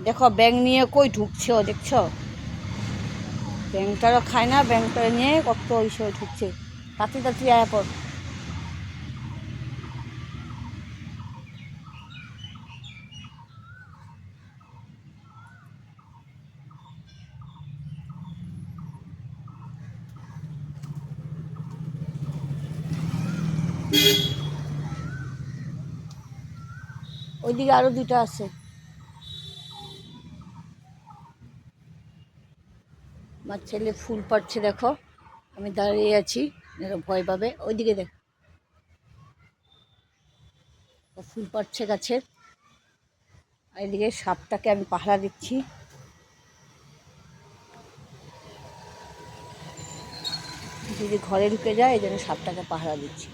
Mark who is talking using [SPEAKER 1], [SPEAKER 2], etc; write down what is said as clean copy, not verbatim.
[SPEAKER 1] দেখো ব্যাঙ নিয়ে কই ঢুকছে, ও দেখছো? ব্যাঙটারও খায় না, ব্যাঙটা নিয়ে কত ওই ঢুকছে। তাড়াতাড়ি তাড়াতাড়ি আয়া পর। ওইদিকে আরো দুইটা আছে। আমার ছেলে ফুল পাড়ছে, দেখো আমি দাঁড়িয়ে আছি, এরা ভয় পাবে। ওইদিকে দেখ, ও ফুল পাড়ছে গাছের। আর এদিকে সাপটাকে আমি পাহারা দিচ্ছি, যদি ঘরে ঢুকে যায় এই জন্য সাপটাকে পাহারা দিচ্ছি।